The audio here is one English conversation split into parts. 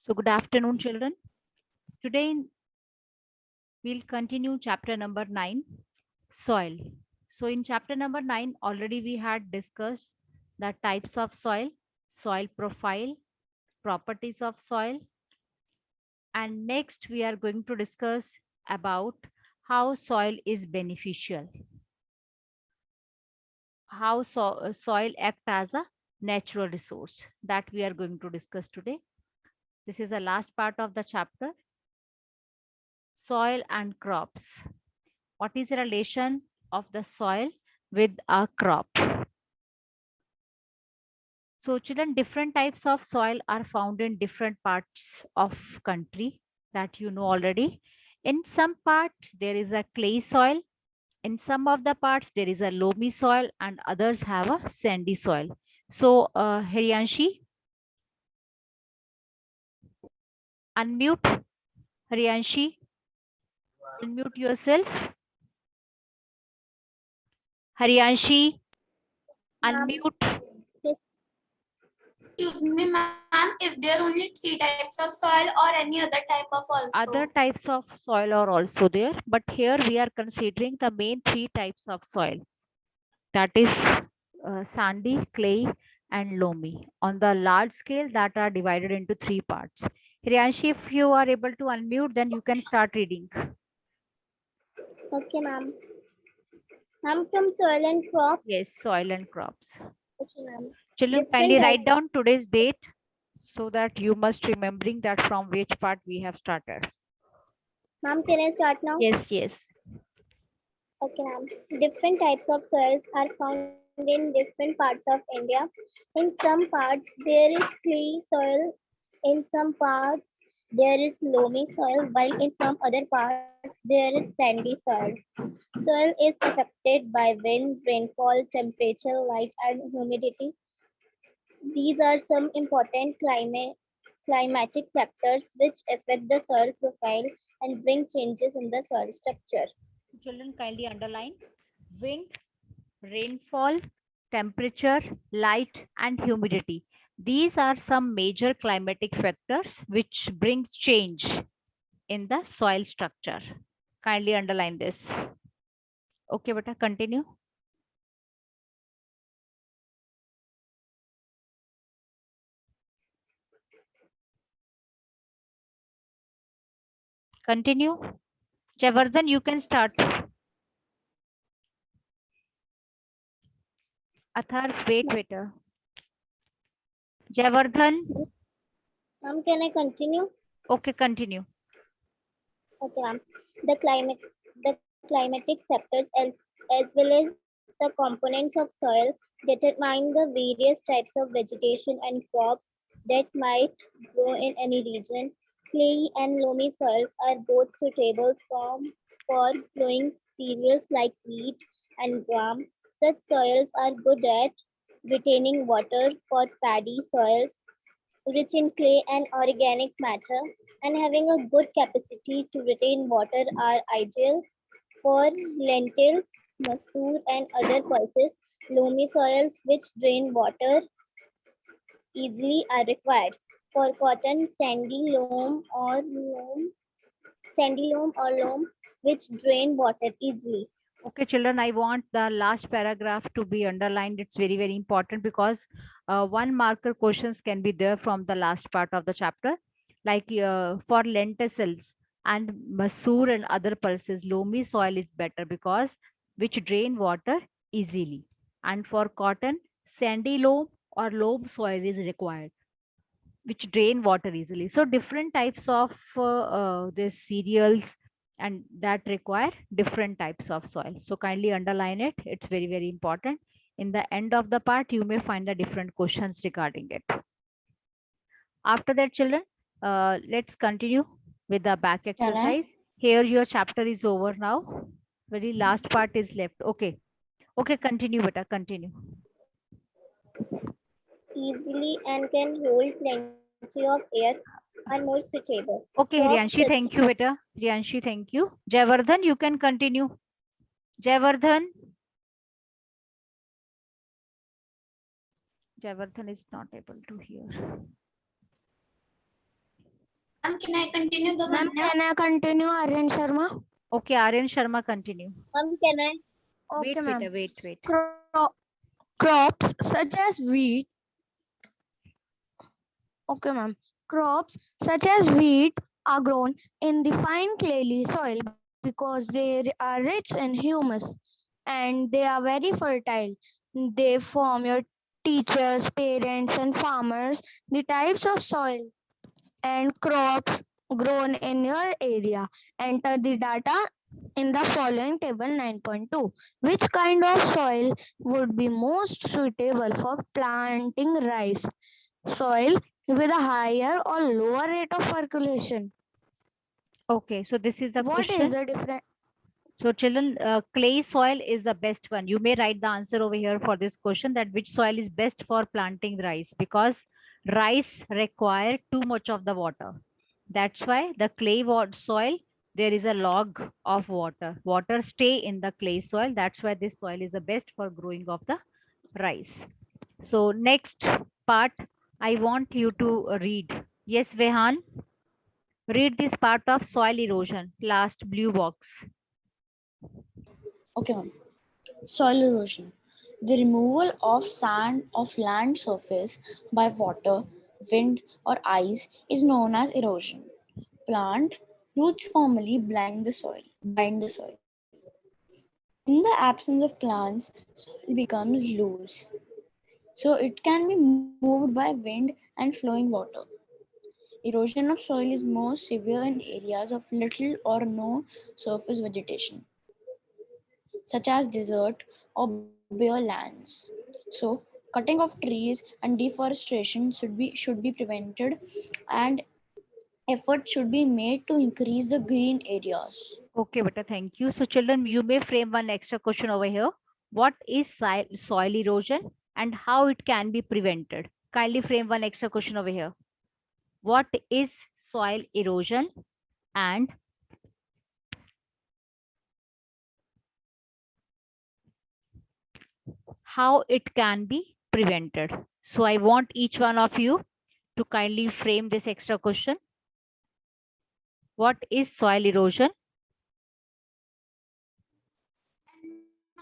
So good afternoon, children. Today we'll continue chapter number 9, soil. So in chapter number 9, already we had discussed the types of soil, soil profile, properties of soil, and next we are going to discuss about how soil is beneficial, how soil act as a natural resource that we are going to discuss today. This is the last part of the chapter, soil and crops. What is the relation of the soil with a crop? So children, different types of soil are found in different parts of country that you know already. In some parts there is a clay soil. In some of the parts there is a loamy soil and others have a sandy soil. So Haryanshi, unmute. Haryanshi, unmute yourself. Haryanshi, Ma'am, unmute. excuse me, ma'am, is there only three types of soil or any other type of also? Other types of soil are also there, but here we are considering the main three types of soil, that is sandy, clay and loamy. On the large scale, that are divided into three parts. Hriyanshi, if you are able to unmute, then you can start reading. Okay, ma'am. I'm from soil and crops. Yes, soil and crops. Okay, ma'am. Children, Different kindly types. write down today's date so that you must remembering that from which part we have started. Ma'am, can I start now? Yes, yes. Okay, ma'am. Different types of soils are found in different parts of India. In some parts, there is clay soil. In some parts, there is loamy soil, while in some other parts, there is sandy soil. Soil is affected by wind, rainfall, temperature, light, and humidity. These are some important climatic factors which affect the soil profile and bring changes in the soil structure. Children, kindly underline wind, rainfall, temperature, light, and humidity. These are some major climatic factors which brings change in the soil structure. Kindly underline this. Okay, beta, continue. Continue. Javardhan, you can start. Athar, wait, waiter. Javardhan. Can I continue? Okay, continue. Okay, ma'am. The climate, the climatic factors as well as the components of soil determine the various types of vegetation and crops that might grow in any region. Clay and loamy soils are both suitable for growing cereals like wheat and gram. Such soils are good at retaining water for paddy soils rich in clay and organic matter, and having a good capacity to retain water are ideal for lentils, masoor, and other pulses. Loamy soils which drain water easily are required. For cotton, sandy loam or loam which drain water easily. Okay, children, I want the last paragraph to be underlined. It's very, very important because one marker questions can be there from the last part of the chapter. Like for lentils and masoor and other pulses, loamy soil is better because which drain water easily. And for cotton, sandy loam or loam soil is required, which drain water easily. So different types of this cereals and that require different types of soil. So kindly underline it. It's very, very important. In the end of the part, you may find the different questions regarding it. After that, children, let's continue with the back exercise. Here your chapter is over now. Very last part is left. Okay. Okay, continue, beta, continue. Easily and can hold plenty of air are more suitable. Okay, Crops Hriyanshi, such thank you, beta. Hriyanshi, thank you. Jayavardhan, you can continue. Jayavardhan. Jayavardhan is not able to hear. can I continue the Ma'am, can I continue, Aryan Sharma? Okay, Aryan Sharma, continue. Ma'am, can I? Wait, Okay, ma'am. wait. Crops such as wheat. Okay, ma'am. Crops such as wheat are grown in the fine clayey soil because they are rich in humus and they are very fertile. They form your teachers, parents, and farmers the types of soil and crops grown in your area. Enter the data in the following table 9.2. Which kind of soil would be most suitable for planting rice? Soil with a higher or lower rate of percolation. Okay, so this is the What question. is the difference? So children, clay soil is the best one. You may write the answer over here for this question, that which soil is best for planting rice, because rice require too much of the water. That's why the clay soil, there is a log of water. Water stay in the clay soil. That's why this soil is the best for growing of the rice. So next part, I want you to read. Yes, Vehan, read this part of soil erosion, last blue box. Okay, ma'am. Soil erosion. The removal of sand of land surface by water, wind, or ice is known as erosion. Plant roots formally bind the soil. In the absence of plants, soil becomes loose. So it can be moved by wind and flowing water. Erosion of soil is most severe in areas of little or no surface vegetation, such as desert or bare lands. So, cutting of trees and deforestation should be prevented, and effort should be made to increase the green areas. Okay, beta, thank you. So children, you may frame one extra question over here. What is soil erosion and how it can be prevented? Kindly frame one extra question over here. What is soil erosion and how it can be prevented? So I want each one of you to kindly frame this extra question. What is soil erosion?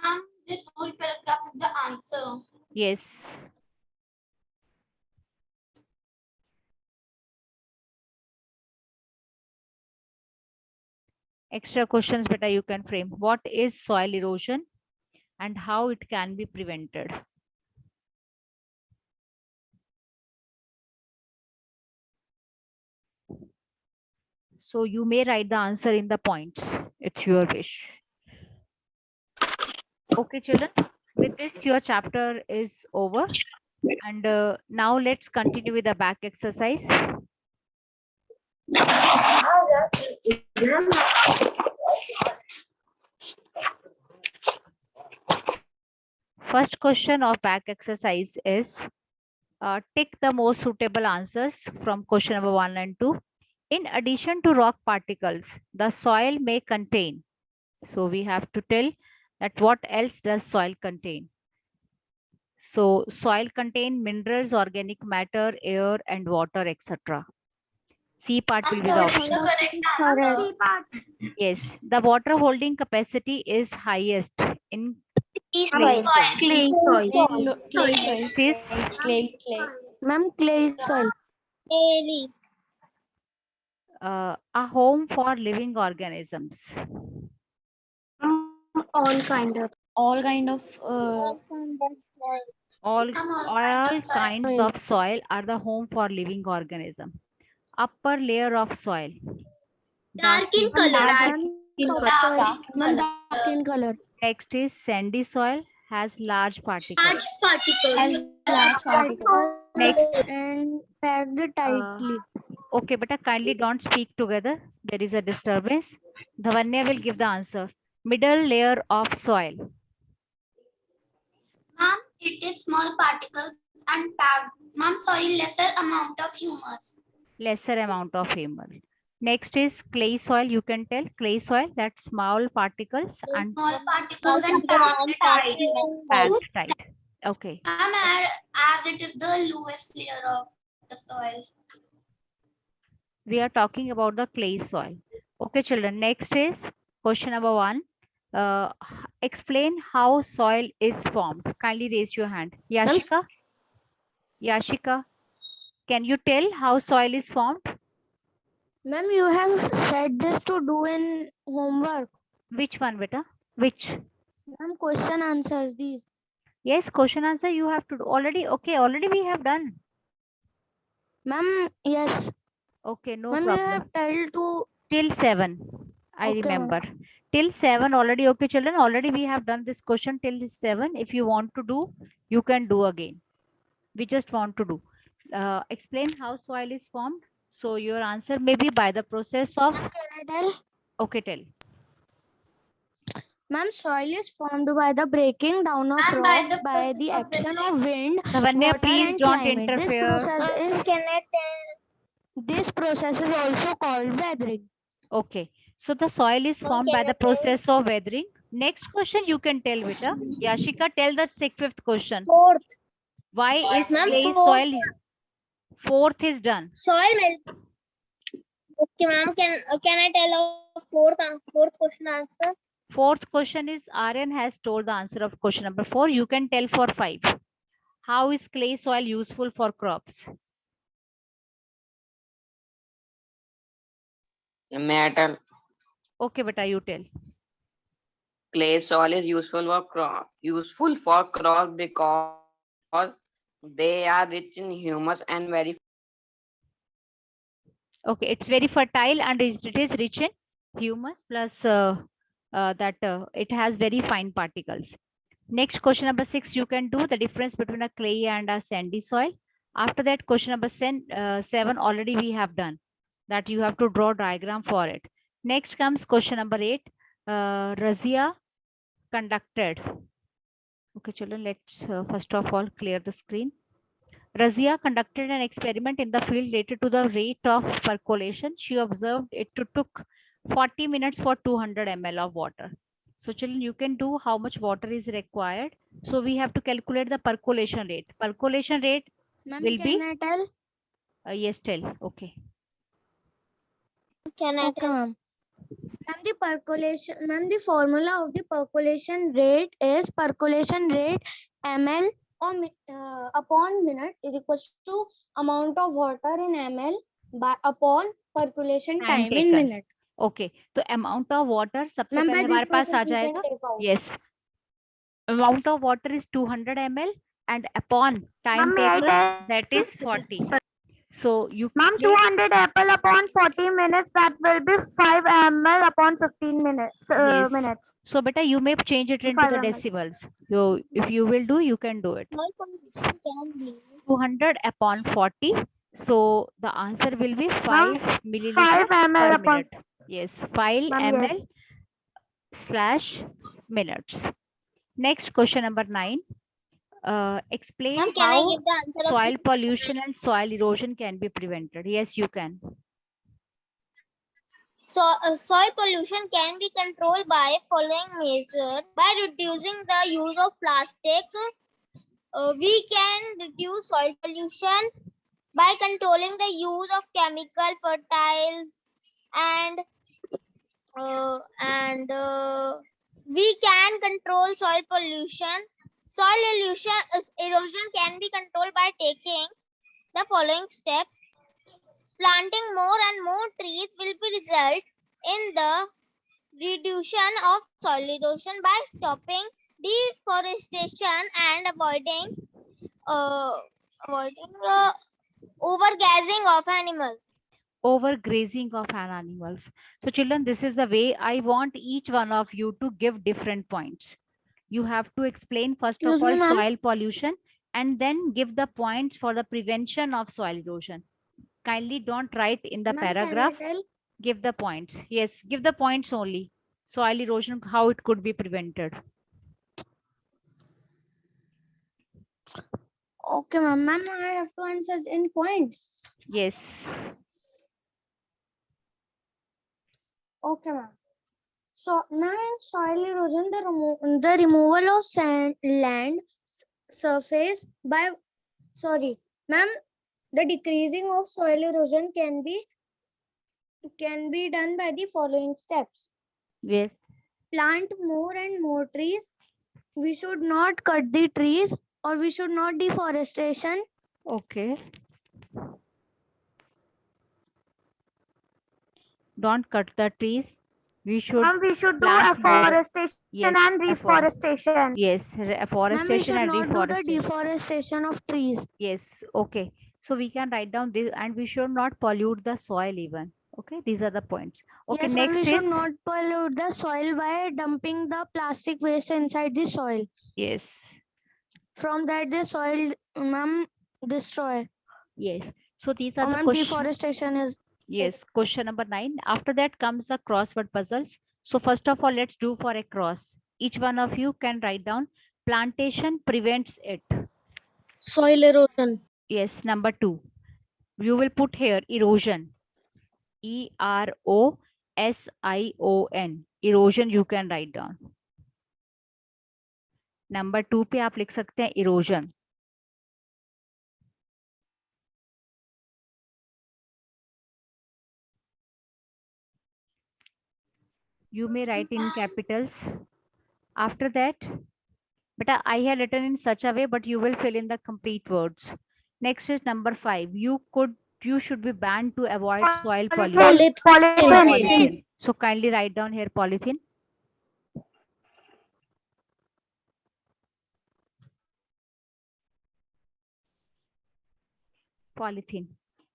Ma'am, this whole paragraph is the answer. Yes. Extra questions, beta, you can frame. What is soil erosion and how it can be prevented? So you may write the answer in the points. It's your wish. Okay, children. With this, your chapter is over. And now let's continue with the back exercise. First question of back exercise is tick the most suitable answers from question number 1 and 2. In addition to rock particles, the soil may contain. So we have to tell that what else does soil contain. So soil contain minerals, organic matter, air and water, etc. C part will be the option. The correct answer. Yes, the water holding capacity is highest in Soil. Clay soil. Clay soil. next is Clay. Ma'am, clay soil. Daily. a home for living organisms. All kind of. All kind of All All kind of kinds soil. of soil are the home for living organism. Upper layer of soil. Dark in color. Dark Dark in color. Next is sandy soil has large particles. Particles. large particles. Next, And packed tightly. okay, but kindly don't speak together. There is a disturbance. Dhavanya will give the answer. Middle layer of soil. Ma'am, it is small particles and packed. Ma'am, sorry, lesser amount of humus. Lesser amount of humus. Next is clay soil. You can tell clay soil, that small particles and Small particles and packed tight. packed tight. Okay. Ma'am, as it is the lowest layer of the soil. We are talking about the clay soil. Okay, children. Next is question number 1. Explain how soil is formed. Kindly raise your hand. Yashika? Yashika, can you tell how soil is formed? Ma'am, you have said this to do in homework. Which one, beta? Which? Ma'am, question answers these. Yes, question answer you have to do already. Okay, already we have done. Ma'am, yes. Okay, no Ma'am, you problem. have told to. Till 7, I Okay, ma'am. remember. Till 7 already. Okay, children, already we have done this question till 7. If you want to do, you can do again. We just want to do. Explain how soil is formed. So your answer may be by the process of. Ma'am, can I tell? Okay, tell. Ma'am, soil is formed by the breaking down of And by rocks the by the process of action weathering. of wind, Lavanya, water, please and don't climate. interfere. Can I tell? This process is also called weathering. Okay. So the soil is Ma'am, formed by can the I tell? process of weathering. Next question you can tell, beta. Yashika, tell the fifth question. Fourth. Why is Ma'am, clay fourth. soil? Fourth is done. Soil melt. Okay, ma'am. Can I tell a fourth question answer? Fourth question is Aryan has told the answer of question number 4. You can tell for 5. How is clay soil useful for crops? Metal. Okay, beta, you tell. Clay soil is useful for crop because they are rich in humus and very. Okay, it's very fertile and it is rich in humus plus it has very fine particles. Next question number 6, you can do the difference between a clay and a sandy soil. After that, question number 7 already we have done that you have to draw diagram for it. Next comes question number 8. Razia conducted. Okay, children, let's first of all clear the screen. Razia conducted an experiment in the field related to the rate of percolation. She observed it took 40 minutes for 200 ml of water. So children, you can do how much water is required. So we have to calculate the percolation rate. Percolation rate Ma'am, will be, can I tell? yes, tell. Okay. Can I Okay, tell? ma'am. Ma'am, the formula of the percolation rate is percolation rate ml upon minute is equals to amount of water in ml upon percolation Time time in taken. minute. Okay. तो amount of water सबसे Ma'am, पहले by this हमारे पास आ process we can जाएगा. take out. Yes. Amount of water is 200 ml and upon time taken that is 40. So you Ma'am, 200 apple upon 40 minutes, that will be 5 ml upon 15 minutes. Yes. Minutes. So beta, you may change it into 5 the ml. decibels. So if you will do, you can do it. Soil pollution can be 200 upon 40. So the answer will be 5 milliliter 5 ml per upon. minute. Yes, 5 Ma'am, ml yes. slash minutes. Next question number 9. Explain Ma'am, can I how give the answer of soil this? pollution and soil erosion can be prevented. Yes, you can. So, soil pollution can be controlled by following measures. By reducing the use of plastic, we can reduce soil pollution. By controlling the use of chemical fertiles and we can control soil pollution. Soil erosion can be controlled by taking the following steps. Planting more and more trees will be result in the reduction of soil erosion by stopping deforestation and avoiding overgrazing of animals. Overgrazing of animals. So children, this is the way I want each one of you to give different points. You have to explain first Excuse of all me, ma'am. soil pollution and then give the points for the prevention of soil erosion. Kindly don't write in the Ma'am, can I paragraph. tell? Give the points. Yes, give the points only. Soil erosion, how it could be prevented. Okay, ma'am. Ma'am, I have to answer in points. Yes. Okay, ma'am. So now in soil erosion, the removal of land surface by, sorry, ma'am, the decreasing of soil erosion can be can be done by the following steps. Yes. Plant more and more trees. We should not cut the trees, or we should not deforestation. Okay. Don't cut the trees. We should Ma'am, we should do plant more. afforestation Yes, and reforestation. yes, Ma'am, we afforestation should and not do the reforestation. deforestation of trees. Yes, okay. So we can write down this, and we should not pollute the soil even. Okay, these are the points. Okay, Yes, ma'am, we next should is not pollute the soil by dumping the plastic waste inside the soil. yes, From that, the soil, ma'am, destroy. yes. So these are the Ma'am, questions. deforestation is Yes, question number 9. After that comes the crossword puzzles. So first of all, let's do for a cross. Each one of you can write down plantation prevents it. Soil erosion. Yes, number 2. You will put here erosion. EROSION. Erosion you can write down. Number 2 पे आप लिख सकते हैं erosion. You may write in capitals. After that, but I have written in such a way, but you will fill in the complete words. Next is number 5. You should be banned to avoid soil pollution. Polythene. So kindly write down here polythene. Polythene.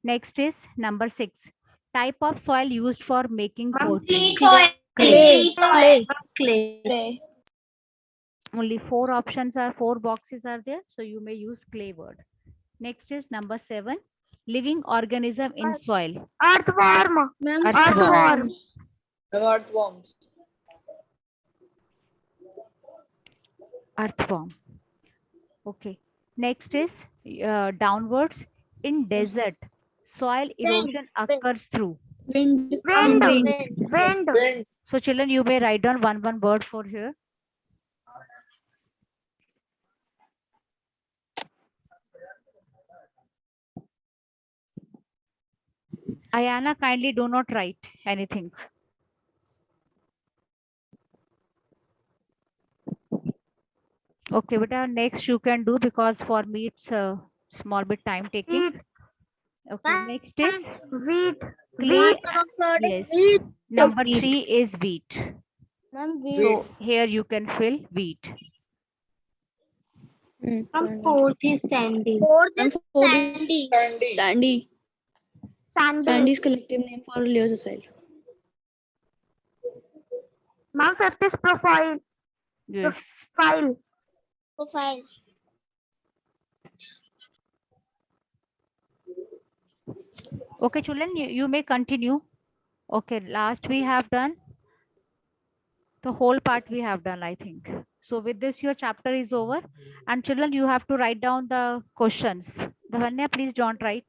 Next is number 6. Type of soil used for making Clay pottery. soil. Clay soil. Clay. Only 4 options are 4 boxes are there, so you may use clay word. Next is number 7. Living organism in soil. Earthworm. Earthworm. Earthworms. Earthworm. Okay. Next is downwards. In desert, soil erosion occurs through Wind. Wind. So children, you may write down one word for here. Ayana, kindly do not write anything. Okay, but next you can do, because for me it's a small bit time taking. Wheat. Okay, next is Wheat. clay. Yes. Number Wheat. 3 is wheat. ma'am, So here you can fill wheat. fourth is sandy. Sandy. Sandy. Sandy is collective name for layers of soil. Ma'am, fifth is profile. Yes. File. Profile. Okay, children, you may continue. Okay, last we have done. The whole part we have done, I think. So with this, your chapter is over. And children, you have to write down the questions. Dhavanya, please don't write.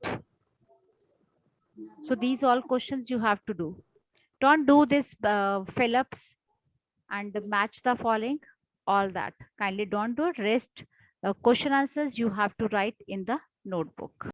So these all questions you have to do. Don't do this fill-ups and match the following, all that. Kindly don't do it. Rest question answers you have to write in the notebook.